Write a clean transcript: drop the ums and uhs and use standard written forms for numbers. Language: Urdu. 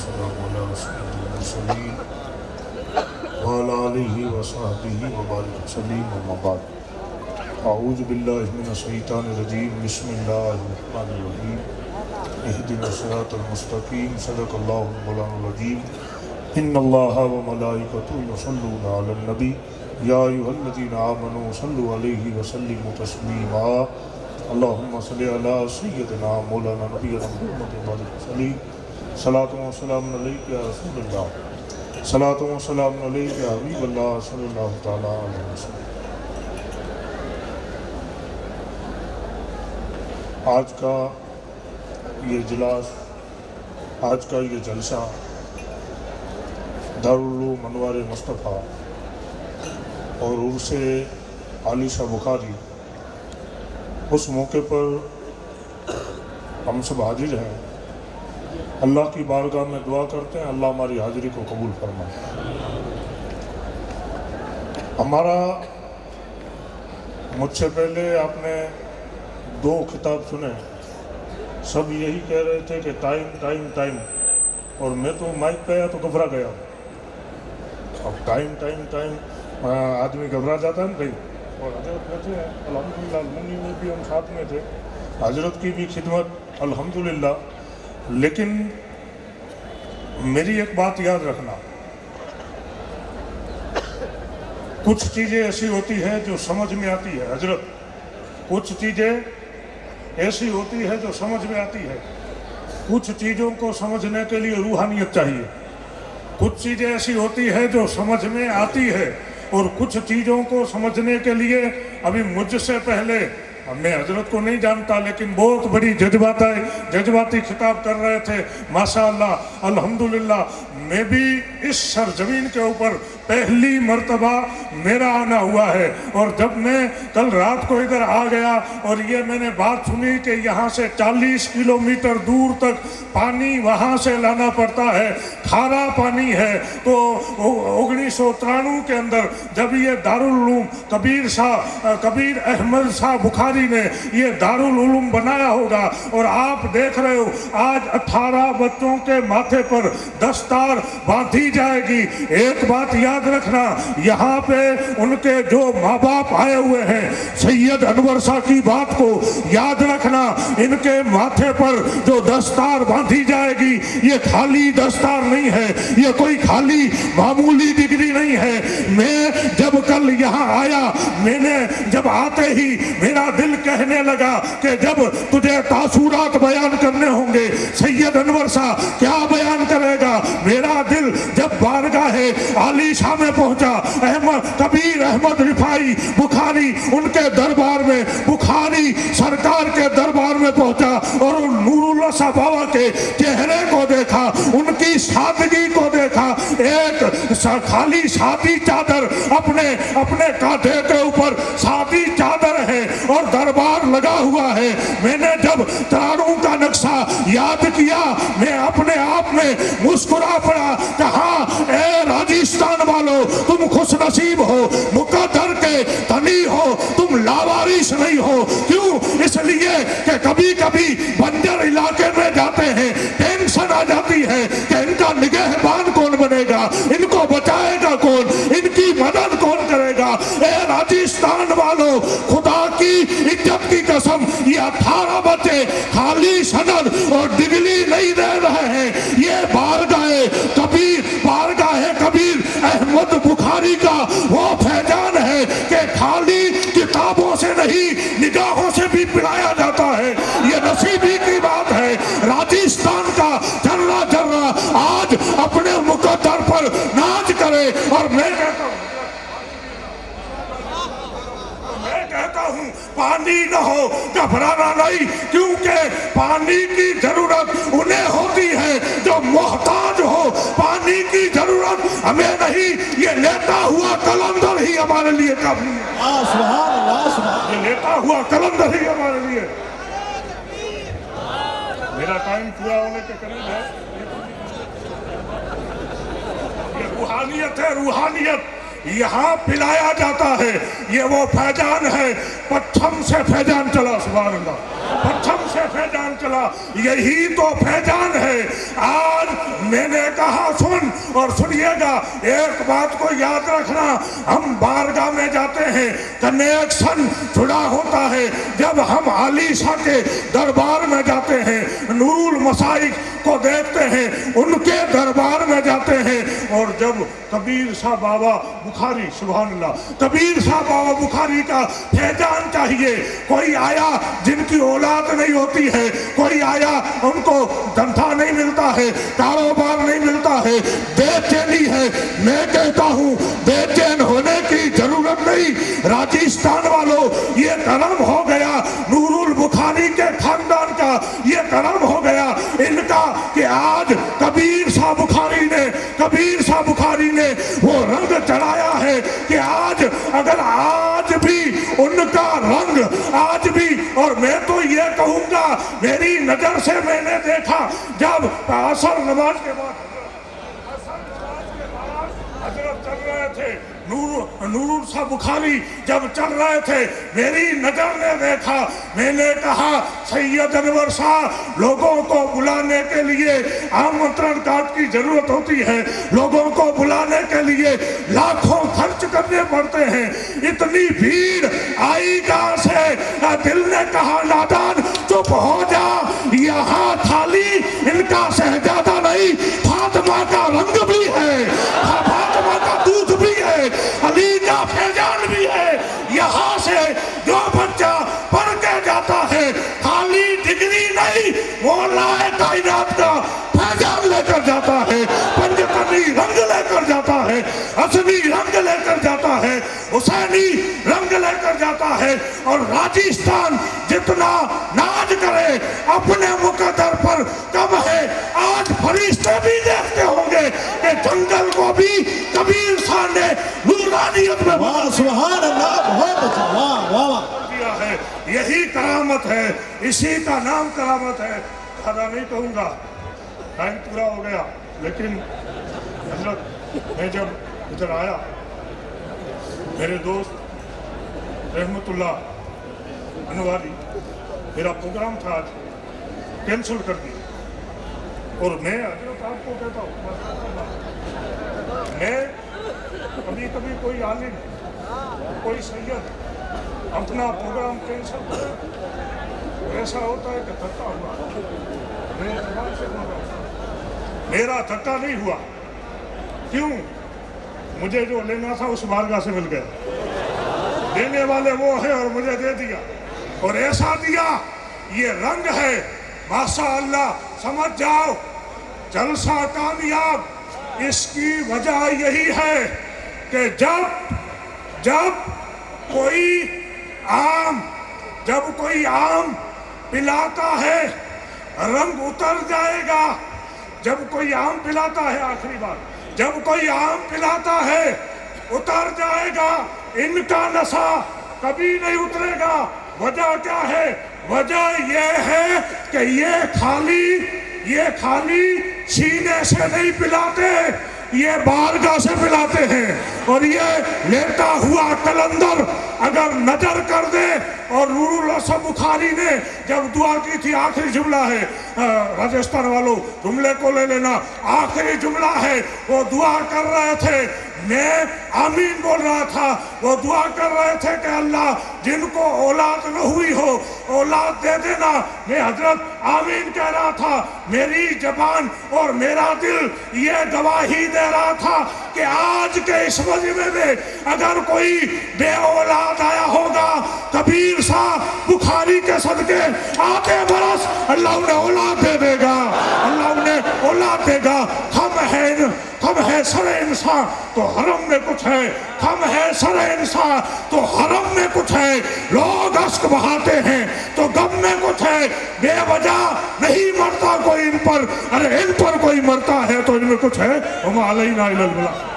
والسلام على سيد المرسلين وعلى آلہ وصحبہ وبارک وسلم اما بعد اعوذ باللہ من الشیطان الرجیم بسم اللہ الرحمن الرحیم اہدنا الصراط المستقیم صدق اللہ مولانا العظیم ان اللہ وملائکتہ یصلون علی النبی یا ایھا الذین آمنوا صلوا علیہ وسلموا تسلیما اللہم صلی علی سیدنا مولانا نبینا محمد وعلیہ وسلم صلاۃ و سلام علیک یا رسول اللہ صلاۃ و سلام علیک یا حبیب اللہ صلی اللہ تعالیٰ علیہ وسلم۔ آج کا یہ اجلاس، آج کا یہ جلسہ دارالعلوم انوار مصطفیٰ اور عرس علی شاہ بخاری، اس موقع پر ہم سب حاضر ہیں۔ اللہ کی بارگاہ میں دعا کرتے ہیں اللہ ہماری حاضری کو قبول فرمائے۔ ہمارا مجھ سے پہلے آپ نے 2 خطاب سنے، سب یہی کہہ رہے تھے کہ ٹائم ٹائم ٹائم، اور میں تو مائک پہ آیا تو گھبرا گیا۔ اب ٹائم ٹائم ٹائم آدمی گھبرا جاتا ہے نا بھائی۔ اور حضرت بیٹھے ہیں الحمدللہ، المنی میں بھی ہم ساتھ میں تھے، حضرت کی بھی خدمت الحمدللہ۔ لیکن میری ایک بات یاد رکھنا، کچھ چیزیں ایسی ہوتی ہیں جو سمجھ میں آتی ہے حضرت، کچھ چیزیں ایسی ہوتی ہے جو سمجھ میں آتی ہے، کچھ چیزوں کو سمجھنے کے لیے روحانیت چاہیے، کچھ چیزیں ایسی ہوتی ہے جو سمجھ میں آتی ہے، اور کچھ چیزوں کو سمجھنے کے لیے ابھی مجھ سے پہلے، میں حضرت کو نہیں جانتا لیکن بہت بڑی جذباتی خطاب کر رہے تھے، ماشاءاللہ الحمدللہ۔ میں بھی اس سرزمین کے اوپر پہلی مرتبہ میرا آنا ہوا ہے، اور جب میں کل رات کو ادھر آ گیا اور یہ میں نے بات سنی کہ یہاں سے 40 کلومیٹر دور تک پانی وہاں سے لانا پڑتا ہے، کھارا پانی ہے، تو 1993 کے اندر جب یہ دارالعلوم کبیر احمد شاہ بخاری نے یہ دارالعلوم بنایا ہوگا، اور آپ دیکھ رہے ہو آج 18 بچوں کے ماتھے پر دستار باندھی جائے گی۔ ایک بات یاد رکھنا، یہاں پہ ان کے جو ماں باپ آئے ہوئے ہیں، سید انور شاہ کی بات کو یاد رکھنا، ان کے ماتھے پر جو دستار باندھی جائے گی یہ خالی دستار نہیں ہے، یہ کوئی خالی معمولی ڈگری نہیں ہے۔ میں جب کل یہاں آیا، میں نے جب آتے ہی میرا دل کہنے لگا کہ جب تجھے تاثرات بیان کرنے ہوں گے سید انور شاہ کیا بیان کرے گا۔ میرا دل جب بارگاہ علی شاہ میں پہنچا، کبیر احمد رفاعی بخاری ان کے دربار میں، بخاری سرکار کے دربار میں پہنچا اور نور اللہ صاحب بابا کے چہرے کو دیکھا، ان کی سادگی کو دیکھا، ایک خالی سادی چادر اپنے کاندھے کے اوپر سادی چادر ہے اور دربار لگا ہوا ہے۔ میں نے جب ترانوں کا نقشہ یاد کیا، میں اپنے آپ میں مسکرا پڑا، کہا اے راجستھان والو تم خوش نصیب ہو، مقدر کے تنی ہو، تم لاوارث نہیں ہو۔ کیوں؟ اس لیے کہ کبھی کبھی بنجر علاقے میں جاتے ہیں، ٹینشن آ جاتی ہے کہ ان کا نگہبان کون بنے گا، ان کو بچائے گا کون، ان کی مدد کون کرے گا۔ اے راجستھان والو، خدا کی عزت کی قسم، یہ 18 بچے خالی سند اور ڈگری نہیں دے رہے ہیں، یہ بارگاہ کبیر احمد بخاری کا وہ فیضان ہے کہ خالی کتابوں سے نہیں نگاہوں سے بھی پلایا جاتا ہے۔ یہ نصیبی کی بات ہے۔ راجستھان کا جرہ جرہ آج اپنے مقدر پر ناز کرے، اور میں کہتا ہوں پانی نہ ہو گھبرانا نہیں، کیونکہ پانی کی ضرورت انہیں ہوتی ہے جو محتاج ہو، پانی کی ضرورت ہمیں نہیں، یہ لیتا ہوا قلندر ہی ہمارے لیے کافی ہے۔ سبحان اللہ، یہ لیتا ہوا قلندر ہی ہمارے لیے۔ میرا ٹائم پورا ہونے کے قریب ہے۔ یہ روحانیت ہے، روحانیت یہاں پلایا جاتا ہے، یہ وہ فیضان ہے، پچھم سے فیضان چلا، سبحان اللہ، پچھم سے فیضان چلا۔ نکلا، یہی تو فیضان ہے۔ آج میں نے کہا سن اور سنیے گا، ایک بات کو یاد رکھنا، ہم بارگاہ میں جاتے ہیں، کنیکشن جڑا ہوتا ہے۔ جب ہم علی شاہ کے دربار میں جاتے ہیں، نور المشائخ کو دیکھتے ہیں، ان کے دربار میں جاتے ہیں، اور جب کبیر شاہ بابا بخاری، سبحان اللہ، کبیر شاہ بابا بخاری کا فیضان چاہیے، کوئی آیا جن کی اولاد نہیں ہوتی ہے، کوئی آیا ان کو دھندا نہیں ملتا ہے، کاروبار نہیں ملتا ہے، بے چینی ہے، میں کہتا ہوں بے چین ہونے کی ضرورت نہیں۔ راجستھان والوں، یہ کرم ہو گیا نور البخاری کے خاندان کا، یہ کرم ہو گیا ان کا کہ آج کبیر شاہ بخاری نے وہ رنگ چڑھایا ہے کہ آج اگر آج بھی ان کا رنگ آج بھی، اور میں تو یہ کہوں گا میری نظر سے میں نے دیکھا جب عصر نماز کے بعد حضرت چل رہے تھے، نور شاہ بخاری جب چل رہے تھے، میری نظر نے دیکھا، میں نے کہا سید انور شاہ، لوگوں کو بلانے کے لیے آمنترن کارڈ کی ضرورت ہوتی ہے، لوگوں کو بلانے کے لیے لاکھوں خرچ کرنے پڑتے ہیں، اتنی بھیڑ آئی کہاں سے؟ دل نے کہا نادان چپ ہو جا، یہاں تھالی ان کا شہزادہ نہیں، فاطمہ کا رنگ بھی ہے، فاطمہ کا دودھ بھی ہے، علی کا فیضان بھی ہے۔ یہاں سے جو بچہ پڑھ کے جاتا ہے، خالی ڈگری نہیں، وہ لائے کائنات کا فیضان لے کر جاتا ہے، پنجتنی رنگ لے کر جاتا ہے، حسنی رنگ لے کر جاتا ہے، حسینی رنگ لے کر جاتا ہے۔ اور راجستھان جتنا ناز کرے اپنے مقدر پر کم ہے۔ آج فرشتے بھی دیکھتے ہوں گے کہ جنگل کو بھی کبیر شاہ نے نورانیت میں سبحان اللہ، بہت اچھا، واہ واہ دیا ہے۔ یہی کرامت ہے، اسی کا نام کرامت ہے۔ زیادہ نہیں کہوں گا، ٹائم پورا ہو گیا، لیکن حضرت میں جب ادھر آیا، میرے دوست رحمت اللہ انواری، میرا پروگرام تھا آج کینسل کر دیا، اور میں حضرت آپ کو کہتا ہوں، میں کبھی کبھی کوئی عالم، کوئی سید اپنا پروگرام کینسل کرے، ایسا ہوتا ہے کہ دھکا ہوا، میں زبان سے بول رہا ہوں، میرا دھکا نہیں ہوا، کیوں؟ مجھے جو لینا تھا اس بارگاہ سے مل گیا، دینے والے وہ ہیں اور مجھے دے دیا، اور ایسا دیا، یہ رنگ ہے، ماشاء اللہ، سمجھ جاؤ، جلسہ کامیاب اس کی وجہ یہی ہے کہ جب کوئی آم پلاتا ہے رنگ اتر جائے گا، جب کوئی آم پلاتا ہے، آخری بات، جب کوئی آم پلاتا ہے اتر جائے گا، ان کا نشہ کبھی نہیں اترے گا۔ وجہ کیا ہے؟ وجہ یہ ہے کہ یہ خالی سینے سے نہیں پلاتے، یہ بارگاہ سے پلاتے ہیں، اور یہ لیتا ہوا کلندر اگر نظر کر دے، اور نور الحسن بخاری نے جب دعا کی تھی، آخری جملہ ہے، راجستھان والوں جملے کو لے لینا، آخری جملہ ہے، وہ دعا کر رہے تھے، میں آمین بول رہا تھا، وہ دعا کر رہے تھے کہ اللہ جن کو اولاد نہ ہوئی ہو اولاد دے دینا، میں حضرت آمین کہہ رہا تھا، میری زبان اور میرا دل یہ گواہی دے رہا تھا کہ آج کے اس مجمع میں اگر کوئی بے اولاد آیا ہوگا، کبیر شاہ بخاری کے صدقے آتے برس اللہ انہیں اولاد دے دے گا، اللہ انہیں اولاد دے گا۔ کم ہے سر انسان تو حرم میں کچھ ہے، کم ہے سر انسان تو حرم میں کچھ ہے، لوگ اشک بہاتے ہیں تو غم میں کچھ ہے، بے وجہ نہیں مرتا کوئی ان پر، ارے ان پر کوئی مرتا ہے تو ان میں کچھ ہے، وما علینا الا البلاغ۔